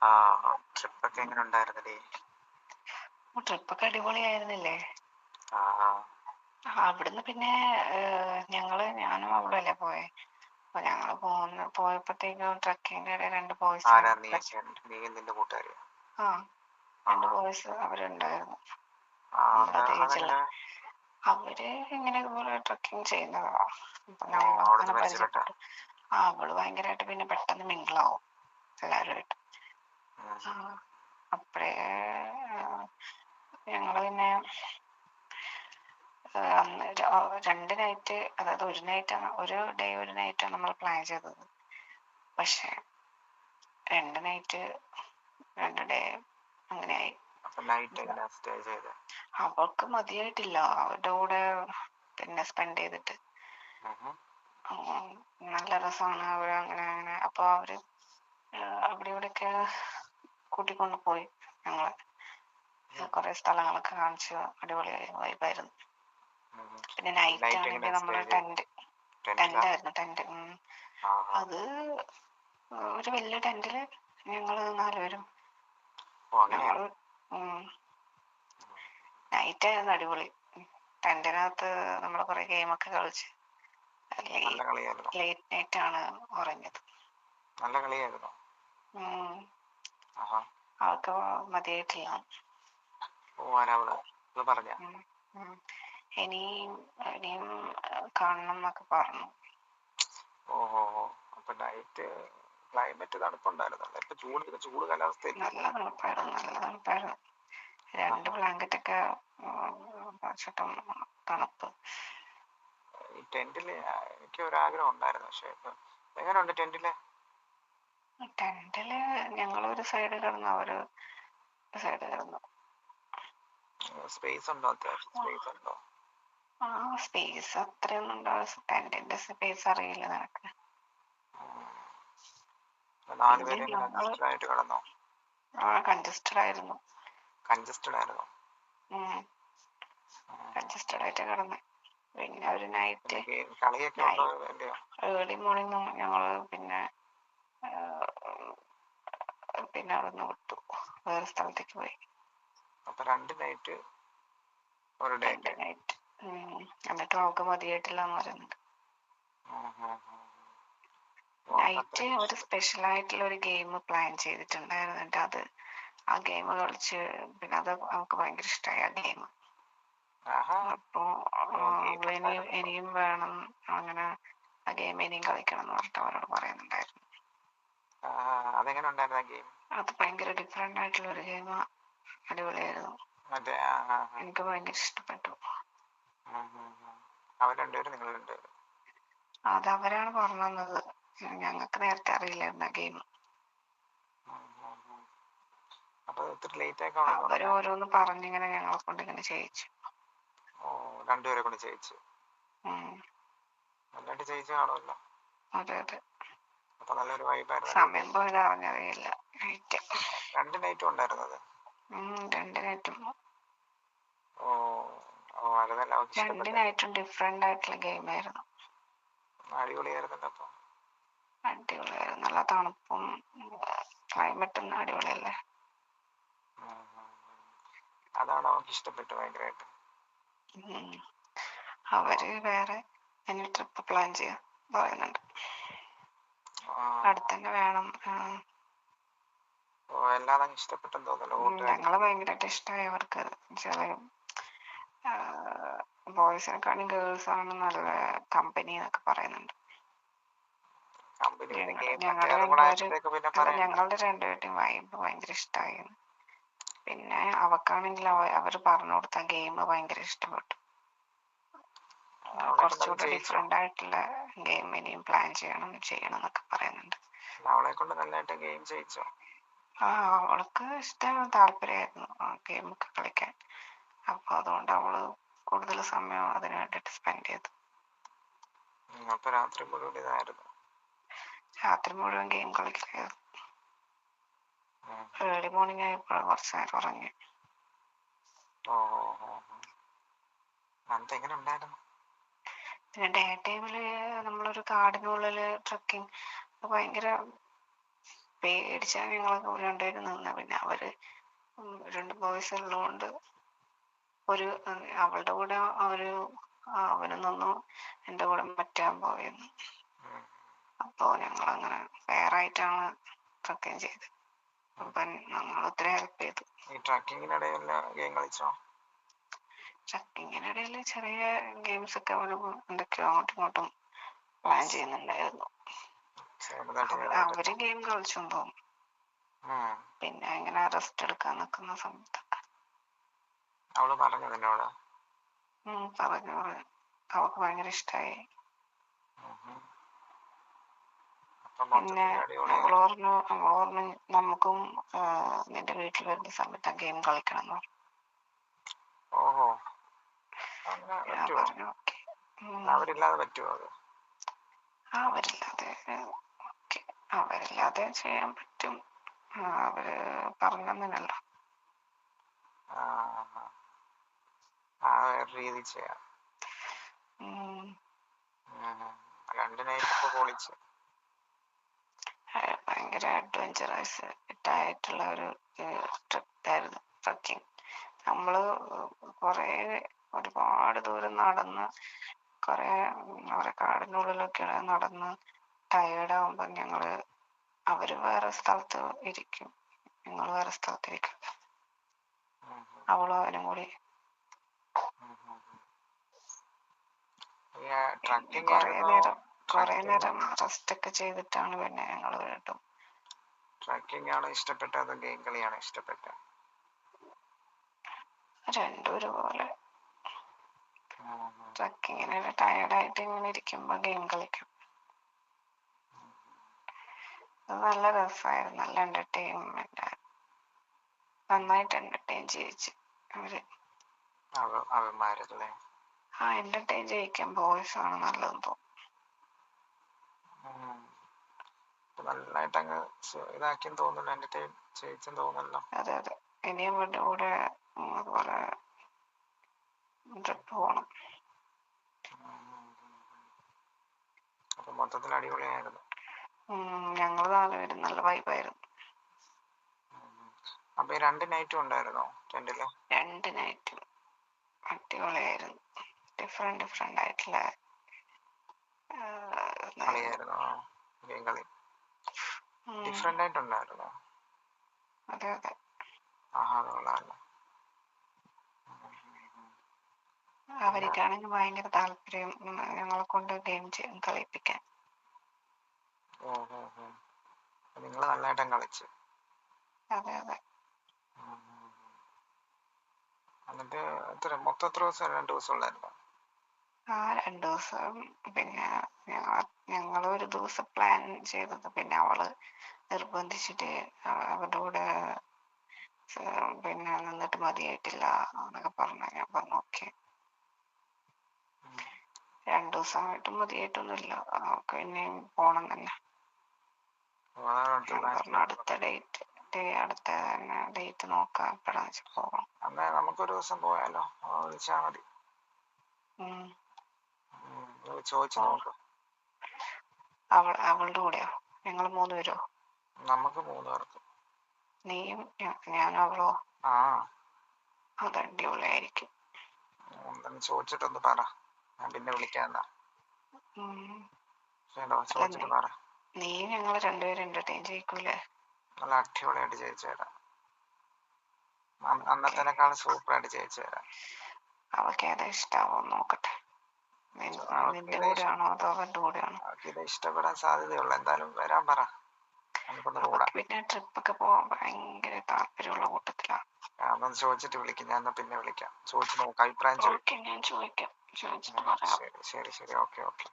ആ ട്രിപ്പൊക്കെ എങ്ങനെ ഉണ്ടായിരുന്നടി? ട്രിപ്പൊക്കെ അടിപൊളിയായിരുന്നില്ലേ? ആഹാ. അവിടുന്ന് പിന്നെ ഞാനും അവളുമല്ലേ പോയെ. അപ്പൊ ഞങ്ങള് പോയപ്പോഴത്തേക്കും ട്രക്കിങ്ങിന്റെ ഇടയിൽ രണ്ട് ബോയ്സ് ആരാ നീയും നിന്റെ കൂട്ടുകാരിയോ? രണ്ട് ബോയ്സ് അവരുണ്ടായിരുന്നു. അതെങ്ങനെ? അവര് ഇങ്ങനെ ഇതുപോലെ ട്രക്കിങ് ചെയ്യുന്നതാ. അപ്പൊ നമ്മൾ അവിടുന്ന് അങ്ങനെ പരിചയപ്പെട്ടോ? പരിചയപ്പെട്ടു. അവള് ഭയങ്കരമായിട്ട് പിന്നെ പെട്ടെന്ന് മിങ്കിളാവും എല്ലാവരുമായിട്ട്. അപ്പഴേ ഞങ്ങള് പിന്നെ അന്ന് 2 നൈറ്റ്, അതായത് ഒരു ഡേ ഒരു നൈറ്റാണ് നമ്മൾ പ്ലാൻ ചെയ്തത്. പക്ഷെ 2 നൈറ്റ് 2 ഡേ അങ്ങനെയായി. അവൾക്ക് മതിയായിട്ടില്ല അവരുടെ കൂടെ പിന്നെ സ്പെൻഡ് ചെയ്തിട്ട്. നല്ല രസമാണ് അവര് അങ്ങനെ. അപ്പൊ അവര് അവിടെ ഇവിടെയൊക്കെ കൂട്ടിക്കൊണ്ട് പോയി ഞങ്ങളെ. കുറെ സ്ഥലങ്ങളൊക്കെ കാണിച്ചു. അടിപൊളിയായി വൈബായിരുന്നു. പിന്നെ നൈറ്റ് ആണെങ്കിൽ നമ്മള് ടെന്റ്. അത് ഒരു വലിയ ടെന്റില് ഞങ്ങള് 4 പേരും. ഞങ്ങള് നൈറ്റ് ആയിരുന്നു അടിപൊളി. ടെന്റിനകത്ത് നമ്മള് കുറെ ഗെയിമൊക്കെ കളിച്ച് ലേറ്റ് നൈറ്റ് ആണ് ഉറങ്ങിയത്. നല്ല കളിയായിരുന്നു. അവൾക്ക് മതിയായിട്ടില്ല. ഇനിയും കാണണം എന്നൊക്കെ പറഞ്ഞു. അപ്പൊ നൈറ്റ് ക്ലൈമറ്റ് തണുപ്പുണ്ടായിരുന്നല്ലോ. ഇപ്പൊ ചൂട് കാലാവസ്ഥയില്ല. നല്ല തണുപ്പായിരുന്നു. 2 ബ്ലാങ്കറ്റൊക്കെ ചുറ്റും തണുപ്പ്. ഈ ടെന്റില് എനിക്ക് ഒരു ആഗ്രഹം ഉണ്ടായിരുന്നു. പക്ഷെ എങ്ങനെയുണ്ട് ടെന്റില്? ഞങ്ങളൊരു സൈഡ് കിടന്നു, അവര് സൈഡ് കിടന്നു. സ്പേസ് ഉണ്ടോ? അത്യാവശ്യം സ്പേസ് ഉണ്ടോ? സ്പേസ് അത്രയൊന്നും ഉണ്ടാവും. ടെന്റിന്റെ സ്പേസ് അറിയില്ല നിനക്ക്. കൺജസ്റ്റഡ് ആയിരുന്നു. കിടന്നെ. പിന്നെ ഒരു നൈറ്റ് ഏർലി മോർണിംഗ് ഞങ്ങള് പിന്നെ അവിടുന്ന് വിട്ടു, വേറെ സ്ഥലത്തേക്ക് പോയി. 2 നൈറ്റ് ഒരു ഡേ. എന്നിട്ട് അവൾക്ക് മതിയായിട്ടില്ല എന്ന് പറയുന്നുണ്ട്. നൈറ്റ് ഒരു സ്പെഷ്യൽ ആയിട്ടുള്ള ഒരു ഗെയിം പ്ലാൻ ചെയ്തിട്ടുണ്ടായിരുന്നു. എന്നിട്ട് ആ ഗെയിം കളിച്ച് പിന്നെ അത് അവൾക്ക് ഭയങ്കര ഇഷ്ടമായി ആ ഗെയിം. അപ്പൊ ഇനിയും വേണം, അങ്ങനെ ആ ഗെയിം ഇനിയും കളിക്കണം എന്ന് പറഞ്ഞിട്ട് അവരോട് പറയുന്നുണ്ടായിരുന്നു. അത് ഭയങ്കര ഡിഫറെന്റ് ആയിട്ടുള്ള ഒരു ഗെയിമാ. അടിപൊളിയായിരുന്നു. എനിക്ക് ഭയങ്കര ഇഷ്ടപ്പെട്ടു. അത് അവരാണ് പറഞ്ഞു തന്നത്. ഞങ്ങൾക്ക് നേരത്തെ അറിയില്ലായിരുന്നു ആ ഗെയിം. അവര് ഓരോന്ന് പറഞ്ഞിങ്ങനെ ഞങ്ങളെ കൊണ്ട് ഇങ്ങനെ ചെയ്യിച്ചു. രണ്ടുപേരെ കൊണ്ട് ചെയ്യിച്ചു. നന്നായിട്ട് ചെയ്യിച്ചു കാണുമല്ലോ. അതെ. അപ്പൊ നല്ലൊരു വൈബായിരുന്നു. സമയം പോയത് അറിഞ്ഞറിയില്ല. 2 നൈറ്റും ഉണ്ടായിരുന്നത്? 2 നൈറ്റും. 2 നൈറ്റും ഡിഫറെന്റ് ആയിട്ടുള്ള ഗെയിം ആയിരുന്നു. അടിപൊളിയായിരുന്നല്ലോ. അപ്പൊ അടിപൊളിയായിരുന്നു. നല്ല തണുപ്പും ക്ലൈമറ്റും അടിപൊളിയല്ലേ. അതാണ് അവർക്ക് ഇഷ്ടപ്പെട്ടു ഭയങ്കരമായിട്ട്. അവര് വേറെ ഇനി ട്രിപ്പ് പ്ലാൻ ചെയ്യാൻ പറയുന്നുണ്ട്. അടുത്തന്നെ വേണം. ഞങ്ങളെ ഭയങ്കരമായിട്ട് ഇഷ്ടമായി അവർക്ക്. ബോയ്സിനെക്കാളും ഗേൾസ് ആണ് നല്ല കമ്പനി എന്നൊക്കെ പറയുന്നുണ്ട്. ഞങ്ങളുടെ 2 പേരുടെയും വൈബ് ഭയങ്കര ഇഷ്ടമായി. പിന്നെ അവക്കാണെങ്കിൽ അവര് പറഞ്ഞു കൊടുത്ത ഗെയിം ഭയങ്കര ഇഷ്ടപ്പെട്ടു. കുറച്ചുകൂടെ ഡിഫറെന്റ് ആയിട്ടുള്ള ഗെയിം ഇനിയും പ്ലാൻ ചെയ്യണം എന്നൊക്കെ പറയുന്നുണ്ട്. അവൾക്ക് താല്പര്യമായിരുന്നു ഗെയിമൊക്കെ കളിക്കാൻ. അപ്പൊ അതുകൊണ്ട് അവള് കൂടുതൽ സമയം അതിനു വേണ്ടിട്ട് സ്പെൻഡ് ചെയ്തു. രാത്രി മുഴുവൻ ഗെയിം കളിക്കുകയായിരുന്നു. ഏർലി മോർണിംഗ് ആയപ്പോൾ കുറച്ചു നേരം ഉറങ്ങി. പിന്നെ ഡേ ടൈമില് നമ്മളൊരു കാടിനുള്ളില് ട്രക്കിങ് ഭയങ്കര പേടിച്ചാണ് ഞങ്ങളൊക്കെ രണ്ടുപേരും നിന്ന്. പിന്നെ അവര് 2 ബോയ്സ് ഉള്ളതുകൊണ്ട് അവളുടെ കൂടെ അവനും നിന്നു, എൻ്റെ കൂടെ മറ്റേ പോയിരുന്നു. അപ്പോൾ ഞങ്ങളങ്ങനെ ഫെയറായിട്ടാണ് ട്രക്കിങ് ചെയ്തത്. അപ്പം ഞങ്ങൾ ഒത്തിരി ഹെൽപ്പ് ചെയ്തു. ഈ ട്രക്കിങ്ങിനിടയിൽ ഗെയിം കളിച്ചോ? ട്രക്കിങ്ങിനിടയിൽ ചെറിയ ഗെയിംസ് ഒക്കെ എന്തൊക്കെയോ അങ്ങോട്ടും ഇങ്ങോട്ടും പ്ലാൻ ചെയ്യുന്നുണ്ടായിരുന്നു. അവര് ഗെയിം കളിച്ചെന്ന് തോന്നുന്നു. പിന്നെ ഇങ്ങനെ റെസ്റ്റ് എടുക്കാൻ നിൽക്കുന്ന സമയത്തൊക്കെ അവള് പറഞ്ഞു നിന്നോട്? പറഞ്ഞു. അവൾക്ക് ഭയങ്കര ഇഷ്ടമായി. പിന്നെ അവൾ പറഞ്ഞു നമുക്കും നിന്റെ വീട്ടിൽ വരുന്ന സമയത്ത് ഗെയിം കളിക്കണം എന്ന് പറഞ്ഞു. ഞാൻ പറഞ്ഞു ഓക്കെ. അവരില്ലാതെ പറ്റുമോ അത്? അവരില്ലാതെ ചെയ്യാൻ പറ്റും. അവര് പറഞ്ഞല്ലോ. രീതി ചെയ്യാം. 2 നൈറ്റ് ഇപ്പൊ പൊളിച്ച്. ഭയങ്കര അഡ്വഞ്ചറസ് ആയിട്ടുള്ള ഒരു ട്രിപ്പായിരുന്നു ട്രക്കിങ്. നമ്മള് ഒരുപാട് ദൂരം നടന്ന് കുറെ കാടിനുള്ളിലൊക്കെ നടന്ന് ടയേർഡാവുമ്പോൾ അവര് വേറെ സ്ഥലത്ത് ഇരിക്കും, ഞങ്ങൾ വേറെ സ്ഥലത്തിരിക്കും. അവളും അവനും കൂടി കുറെ നേരം റെസ്റ്റ് ഒക്കെ ചെയ്തിട്ടാണ് പിന്നെ ഞങ്ങൾ വീണ്ടും. ട്രക്കിംഗ് ആണോ ഇഷ്ടപ്പെട്ടത് അതോ ഗെയിം കളിയാണോ ഇഷ്ടപ്പെട്ടത്? രണ്ടും ഒരുപോലെ. ട്രക്കിങ്ങിന് ടയർഡായിട്ട് ഇങ്ങനെ ഇരിക്കുമ്പോ ഗെയിം കളിക്കും. അത് നല്ല രസമായിരുന്നു, നല്ല എന്റർടൈൻമെന്റ് ആയിരുന്നു. നന്നായിട്ട് എന്റർടൈൻ ചെയ്യിച്ചു അവര്. എന്റർടൈൻ ചെയ്യിക്കാൻ ബോയ്സ് ആണ് നല്ലതെന്ന് തോന്നുന്നു. നന്നായിട്ട് അങ്ങ് ഇതാക്കി തോന്നുന്നു, എന്റർടൈൻ ചെയ്യിച്ചെന്ന് തോന്നുന്നല്ലോ. അതെ അതെ. ഇനിയും അവരുടെ കൂടെ അതുപോലെ ട്രിപ്പ് പോകണം. അപ്പൊ മൊത്തത്തിൽ അടിപൊളിയായിരുന്നു. ഞങ്ങള് 4 പേരും നല്ല വൈബായിരുന്നു. അപ്പൊ 2 നൈറ്റും ഉണ്ടായിരുന്നോ ടെന്റില്? 2 നൈറ്റും അടിപൊളിയായിരുന്നു. ഡിഫറെന്റ് ആയിട്ടുള്ള കളിയായിരുന്നോ? ഗെയിം കളി ഡിഫറെന്റ് ആയിട്ടുണ്ടായിരുന്നോ? അതെ അതെ. അവർക്കാണെങ്കിൽ ഭയങ്കര താല്പര്യം ഞങ്ങളെ കൊണ്ട് ഗെയിം കളിപ്പിക്കാൻ. നിങ്ങള് നല്ലതായിട്ടും കളിച്ചു. അതെ അതെ. എന്നിട്ട് മൊത്തം എത്ര ദിവസം? 2 ദിവസം ഉള്ളായിരുന്നോ? 2 ദിവസം. പിന്നെ ഞങ്ങൾ ഒരു ദിവസം പ്ലാൻ ചെയ്തത്, പിന്നെ അവള് നിർബന്ധിച്ചിട്ട് അവരുടെ കൂടെ പിന്നെ നിന്നിട്ട് മതിയായിട്ടില്ല എന്നൊക്കെ പറഞ്ഞു. ഞാൻ പറഞ്ഞു ഓക്കെ. 2 ദിവസമായിട്ട് മതിയായിട്ടൊന്നുമില്ല, അവൾക്ക് പിന്നെയും പോണം തന്നെ. ഞാൻ പറഞ്ഞു അടുത്ത ഡേറ്റ് നോക്കാം, എപ്പോഴാന്ന് വെച്ചാൽ പോകാം. നമുക്കൊരു ദിവസം പോയാലോ? വിളിച്ചാ മതി. ചോദിച്ചു നോക്ക്. അവളുടെ കൂടെയോ? ഞങ്ങൾ 3 പേരോ? നമുക്ക് 3 പേർക്ക്. നീയും ഞാനും അവളോ? അത് അടിപൊളിയായിരിക്കും. ചോദിച്ചിട്ടൊന്ന് പറ, ഞാൻ പിന്നെ വിളിക്കാം. ചോദിച്ചിട്ട് പറ. നീ ഞങ്ങള് 2 പേരും എന്റർടൈൻ ചെയ്യിക്കൂലേ? നല്ല അടിപൊളിയായിട്ട് ചെയ്യിച്ചു തരാം. അന്നത്തേക്കാൾ സൂപ്പറായിട്ട് ചെയ്യിച്ചു തരാം. അവൾക്ക് ഏതാ ഇഷ്ടാവോ നോക്കട്ടെ. നിന്റെ കൂടെയാണോ അതോ അവരുടെ കൂടെയാണോ? ഇത് ഇഷ്ടപ്പെടാൻ സാധ്യതയുള്ളൂ. എന്തായാലും വരാൻ പറ, നമുക്കൊന്ന് കൂടാം. പിന്നെ ട്രിപ്പൊക്കെ പോവാൻ ഭയങ്കര താല്പര്യമുള്ള കൂട്ടത്തിലാണ്. അതൊന്ന് ചോദിച്ചിട്ട് വിളിക്കും, ഞാൻ പിന്നെ വിളിക്കാം. ചോദിച്ചു നോക്കാം, അഭിപ്രായം ചോദിക്കാം. ഞാൻ ചോദിക്കാം, ചോദിച്ചിട്ട് പറയാം. ശരി ഓക്കെ.